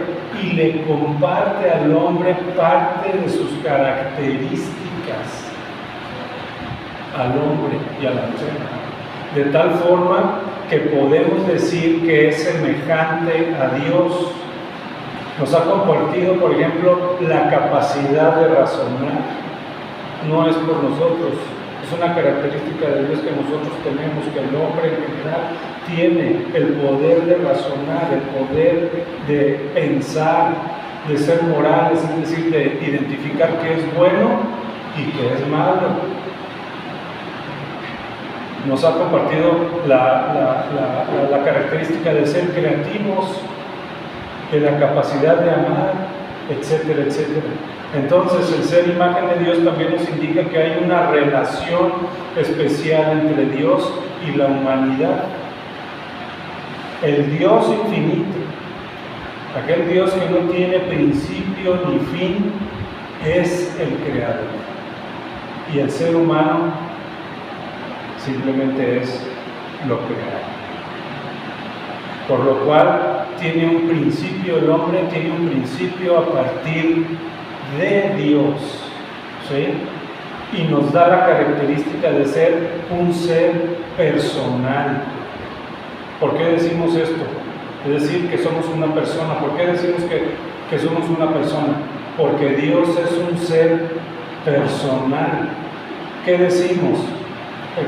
y le comparte al hombre parte de sus características al hombre y a la mujer, de tal forma que podemos decir que es semejante a Dios. Nos ha compartido, por ejemplo, la capacidad de razonar. No es por nosotros, es una característica de Dios que nosotros tenemos, que el hombre en general tiene el poder de razonar, el poder de pensar, de ser morales, es decir, de identificar qué es bueno y qué es malo. Nos ha compartido la característica de ser creativos, de la capacidad de amar, etcétera, etcétera. Entonces, el ser imagen de Dios también nos indica que hay una relación especial entre Dios y la humanidad. El Dios infinito, aquel Dios que no tiene principio ni fin, es el creador. Y el ser humano simplemente es lo creado. Por lo cual tiene un principio, el hombre tiene un principio a partir de Dios, ¿sí? Y nos da la característica de ser un ser personal. ¿Por qué decimos esto? Es decir, que somos una persona. ¿Por qué decimos que somos una persona? Porque Dios es un ser personal. ¿Qué decimos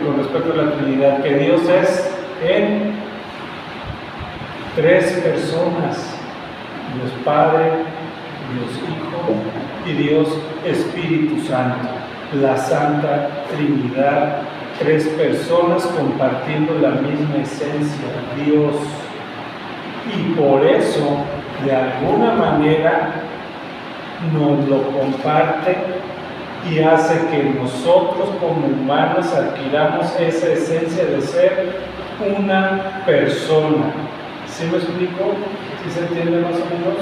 con respecto a la Trinidad? Que Dios es en 3 personas: Dios Padre, Dios Hijo y Dios Espíritu Santo. La Santa Trinidad, 3 personas compartiendo la misma esencia, Dios. Y por eso, de alguna manera, nos lo comparte y hace que nosotros como humanos adquiramos esa esencia de ser una persona. ¿Sí me explico? ¿Sí se entiende más o menos?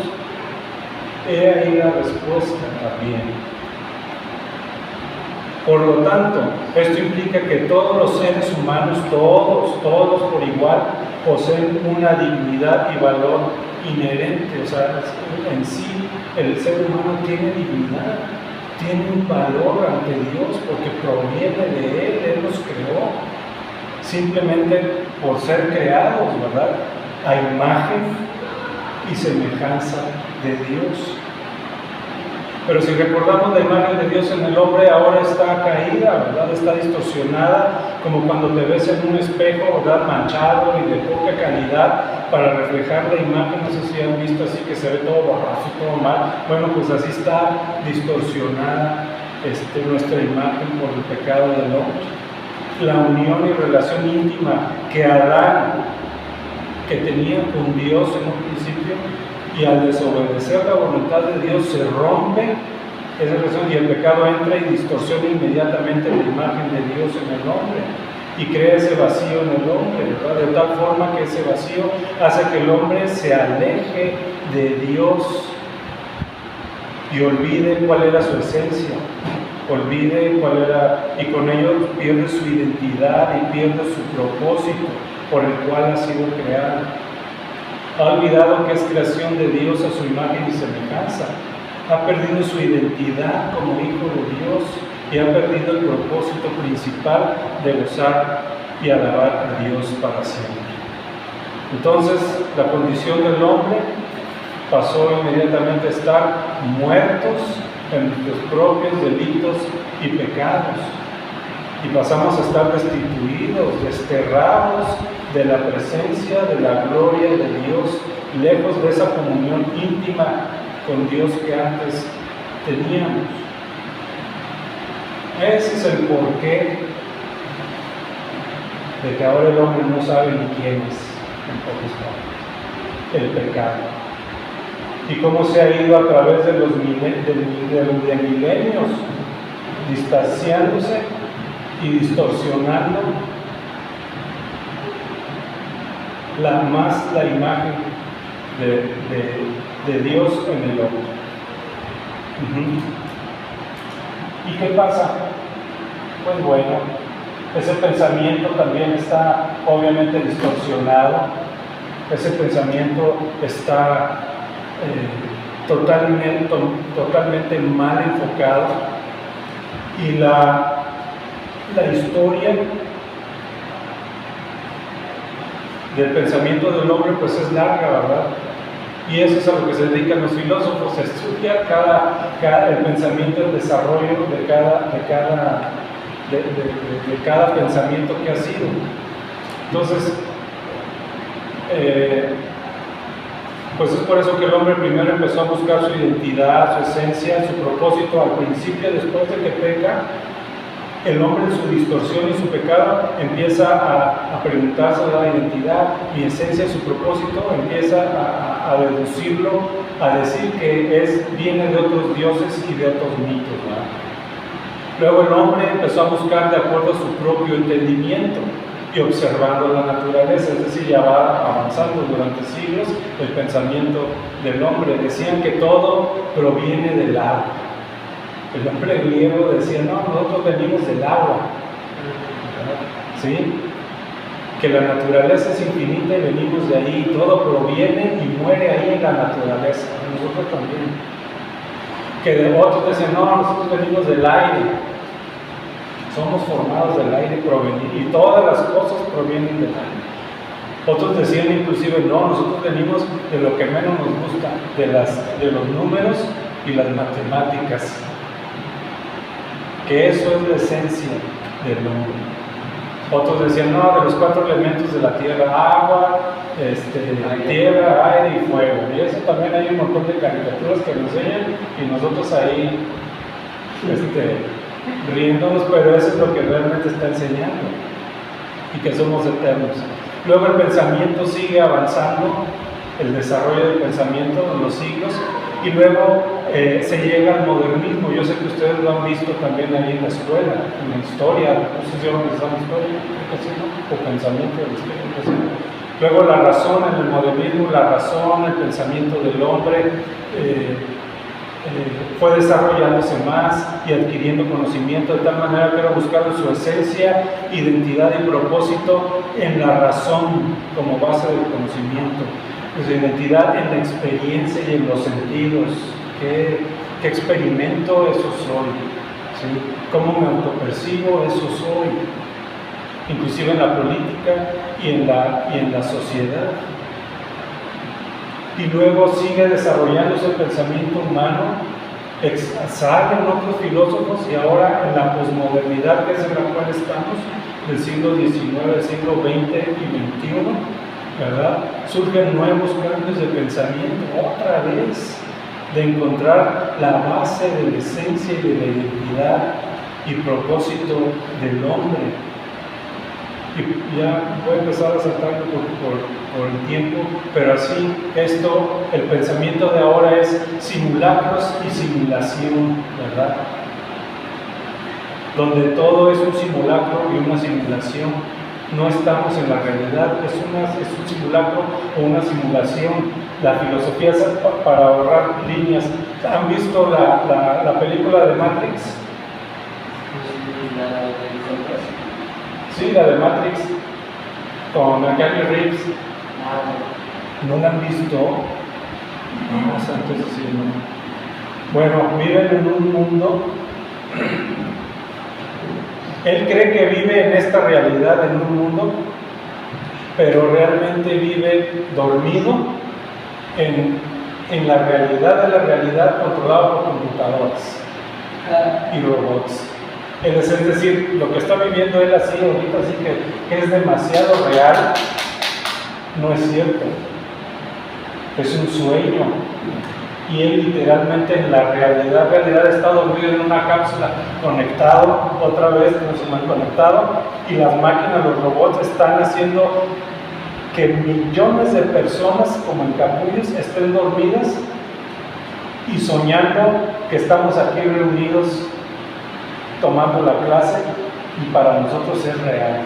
He ahí la respuesta también. Por lo tanto, esto implica que todos los seres humanos, todos por igual, poseen una dignidad y valor inherente. O sea, en sí, el ser humano tiene dignidad, tiene un valor ante Dios porque proviene de Él nos creó. Simplemente por ser creados, ¿verdad?, a imagen y semejanza de Dios. Pero si recordamos, la imagen de Dios en el hombre ahora está caída, ¿verdad? Está distorsionada, como cuando te ves en un espejo, ¿verdad?, manchado y de poca calidad para reflejar la imagen. No sé si han visto así que se ve todo borroso y todo mal. Bueno, pues así está distorsionada nuestra imagen por el pecado del hombre. La unión y relación íntima que Adán, que tenía con Dios en un principio, y al desobedecer la voluntad de Dios se rompe esa relación y el pecado entra y distorsiona inmediatamente la imagen de Dios en el hombre y crea ese vacío en el hombre, ¿verdad? De tal forma que ese vacío hace que el hombre se aleje de Dios y olvide cuál era su esencia, olvide cuál era, y con ello pierde su identidad y pierde su propósito por el cual ha sido creado. Ha olvidado que es creación de Dios a su imagen y semejanza. Ha perdido su identidad como hijo de Dios y ha perdido el propósito principal de gozar y alabar a Dios para siempre. Entonces, la condición del hombre pasó inmediatamente a estar muertos en nuestros propios delitos y pecados. Y pasamos a estar destituidos, desterrados de la presencia, de la gloria de Dios, lejos de esa comunión íntima con Dios que antes teníamos. Ese es el porqué de que ahora el hombre no sabe ni quién es, en pocas palabras, el pecado. Y cómo se ha ido a través de los milenios, distanciándose y distorsionando la imagen de Dios en el hombre. ¿Y qué pasa? Pues bueno, ese pensamiento también está obviamente distorsionado, ese pensamiento está totalmente mal enfocado, y la historia del pensamiento del hombre pues es larga, ¿verdad? Y eso es a lo que se dedican los filósofos, a estudiar el pensamiento, el desarrollo de cada pensamiento que ha sido. Entonces, pues es por eso que el hombre primero empezó a buscar su identidad, su esencia, su propósito al principio. Después de que peca, el hombre en su distorsión y su pecado empieza a preguntarse de la identidad, mi esencia, su propósito, empieza a deducirlo a decir que viene de otros dioses y de otros mitos, ¿verdad? Luego el hombre empezó a buscar de acuerdo a su propio entendimiento y observando la naturaleza, es decir, ya va avanzando durante siglos el pensamiento del hombre. Decían que todo proviene del agua. El hombre griego decía, no, nosotros venimos del agua, ¿sí? Que la naturaleza es infinita y venimos de ahí, todo proviene y muere ahí en la naturaleza, nosotros también. Que otros decían, no, nosotros venimos del aire, somos formados del aire y todas las cosas provienen del aire. Otros decían inclusive, no, nosotros venimos de lo que menos nos gusta, de los números y las matemáticas, que eso es la esencia del hombre. Otros decían, no, de los 4 elementos de la tierra, agua, tierra, aire y fuego. Y eso también hay un montón de caricaturas que nos enseñan y nosotros ahí riéndonos, pero eso es lo que realmente está enseñando y que somos eternos. Luego el pensamiento sigue avanzando, el desarrollo del pensamiento en los siglos, y luego se llega al modernismo. Yo sé que ustedes lo han visto también ahí en la escuela, en la historia, no sé si van a empezar la historia, o pensamiento de la historia. Luego la razón, en el modernismo, la razón, el pensamiento del hombre fue desarrollándose más y adquiriendo conocimiento, de tal manera que ahora buscaron su esencia, identidad y propósito en la razón como base del conocimiento. Pues identidad en la experiencia y en los sentidos. ¿Qué experimento? Eso soy. ¿Sí? ¿Cómo me autopercibo? Eso soy. Inclusive en la política y en la sociedad. Y luego sigue desarrollándose el pensamiento humano, salen otros filósofos, y ahora en la posmodernidad, que es en la cual estamos, del siglo XIX, siglo XX y XXI, ¿verdad? Surgen nuevos cambios de pensamiento, otra vez, de encontrar la base de la esencia y de la identidad y propósito del hombre. Y ya voy a empezar a saltar por el tiempo, pero así, el pensamiento de ahora es simulacros y simulación, ¿verdad? Donde todo es un simulacro y una simulación. No estamos en la realidad, es un simulacro o una simulación. La filosofía es para ahorrar líneas. ¿Han visto la película de Matrix? Sí, la de Matrix, con Keanu Reeves. ¿No la han visto? No, entonces sí, no. Bueno, viven en un mundo. Él cree que vive en esta realidad, en un mundo, pero realmente vive dormido en la realidad de la realidad, controlado por computadoras y robots. Es decir, lo que está viviendo él así ahorita, así que es demasiado real, no es cierto. Es un sueño. Y él literalmente en la realidad está dormido en una cápsula, conectado, otra vez no se me han conectado, y las máquinas, los robots están haciendo que millones de personas como en capullos estén dormidas y soñando que estamos aquí reunidos tomando la clase, y para nosotros es real.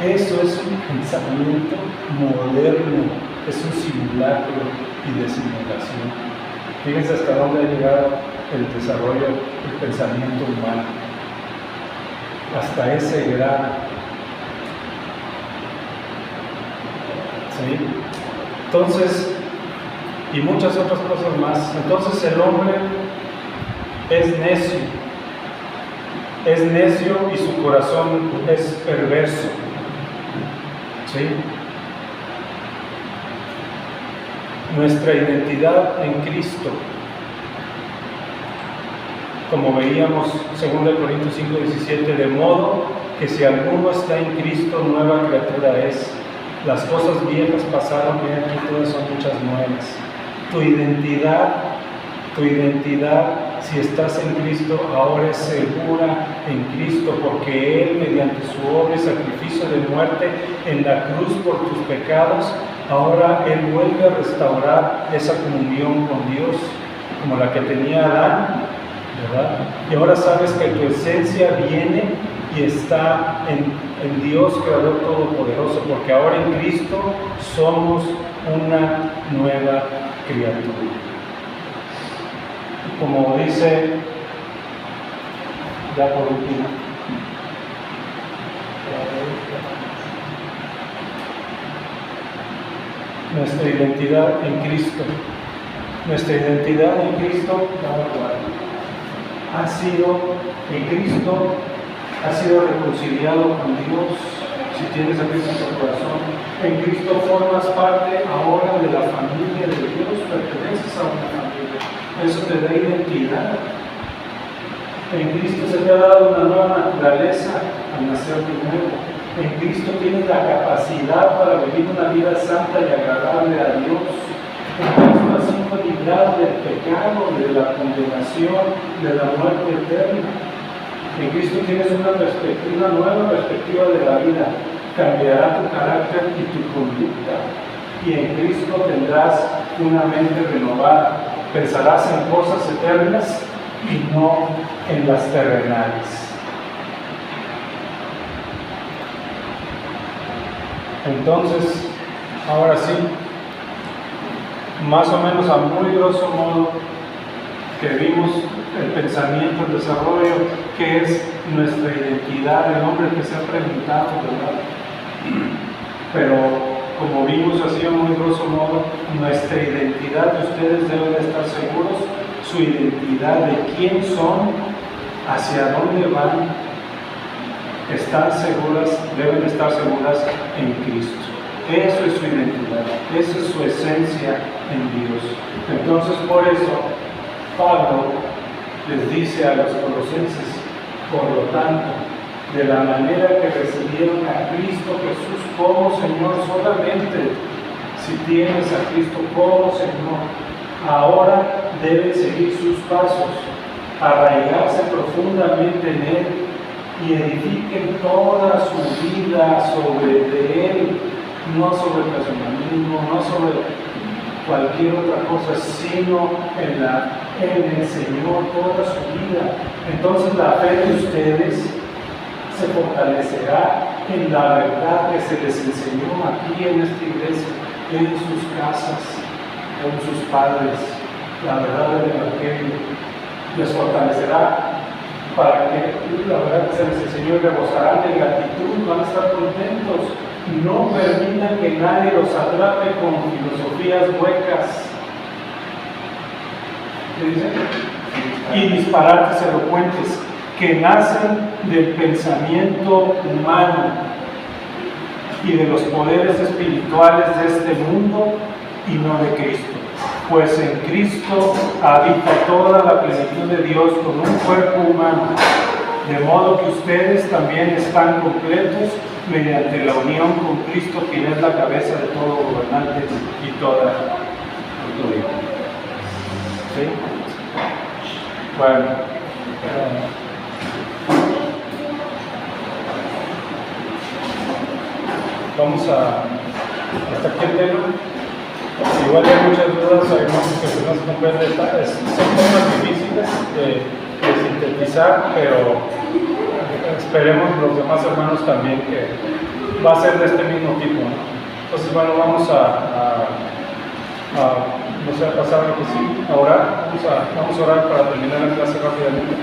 Eso es un pensamiento moderno, es un simulacro y de simulación. Fíjense hasta dónde ha llegado el desarrollo del pensamiento humano, hasta ese grado. ¿Sí? Entonces, y muchas otras cosas más. Entonces el hombre es necio y su corazón es perverso. ¿Sí? Nuestra identidad en Cristo, como veíamos 2 Corintios 5:17, de modo que si alguno está en Cristo, nueva criatura es. Las cosas viejas pasaron, y aquí todas son muchas nuevas. Tu identidad, si estás en Cristo, ahora es segura en Cristo, porque Él, mediante su obra y sacrificio de muerte en la cruz por tus pecados, ahora Él vuelve a restaurar esa comunión con Dios, como la que tenía Adán, ¿verdad? Y ahora sabes que tu esencia viene y está en Dios, Creador Todopoderoso, porque ahora en Cristo somos una nueva criatura. Como dice, ya por último, nuestra identidad en Cristo. Nuestra identidad en Cristo ha sido, en Cristo, ha sido reconciliado con Dios. Si tienes a Cristo en tu corazón, en Cristo formas parte ahora de la familia de Dios, perteneces a una familia. Eso te da identidad. En Cristo se te ha dado una nueva naturaleza al nacer de nuevo. En Cristo tienes la capacidad para vivir una vida santa y agradable a Dios. En Cristo has sido librado del pecado, de la condenación, de la muerte eterna. En Cristo tienes una nueva perspectiva de la vida. Cambiará tu carácter y tu conducta. Y en Cristo tendrás una mente renovada. Pensarás en cosas eternas y no en las terrenales. Entonces, ahora sí, más o menos a muy grosso modo, que vimos el pensamiento, el desarrollo, que es nuestra identidad, el hombre que se ha preguntado, ¿verdad? Pero como vimos así a muy grosso modo, nuestra identidad, ustedes deben estar seguros, su identidad de quién son, hacia dónde van, están seguras, deben estar seguras en Cristo. Eso es su identidad, esa es su esencia en Dios. Entonces, por eso, Pablo les dice a los colosenses, por lo tanto, de la manera que recibieron a Cristo Jesús como Señor solamente, si tienes a Cristo como Señor, ahora deben seguir sus pasos, arraigarse profundamente en Él y edifiquen toda su vida sobre de Él, no sobre el personalismo, no sobre cualquier otra cosa, sino en el Señor toda su vida. Entonces la fe de ustedes se fortalecerá en la verdad que se les enseñó aquí en esta iglesia, en sus casas, con sus padres, la verdad del Evangelio. Les fortalecerá para que la verdad que se les enseñó y rebosarán de gratitud, van a estar contentos. No permitan que nadie los atrape con filosofías huecas. ¿Qué dice? Y disparates elocuentes que nacen del pensamiento humano y de los poderes espirituales de este mundo y no de Cristo. Pues en Cristo habita toda la plenitud de Dios con un cuerpo humano, de modo que ustedes también están completos mediante la unión con Cristo, quien es la cabeza de todo gobernante y toda autoridad. ¿Sí? Bueno, vamos hasta aquí el tema. Igual hay muchas dudas, hay muchas que no se comprenden. Son temas difíciles de sintetizar, pero esperemos los demás hermanos también que va a ser de este mismo tipo, ¿no? Entonces, bueno, vamos no sé, a pasar a orar. Vamos a orar para terminar la clase rápidamente.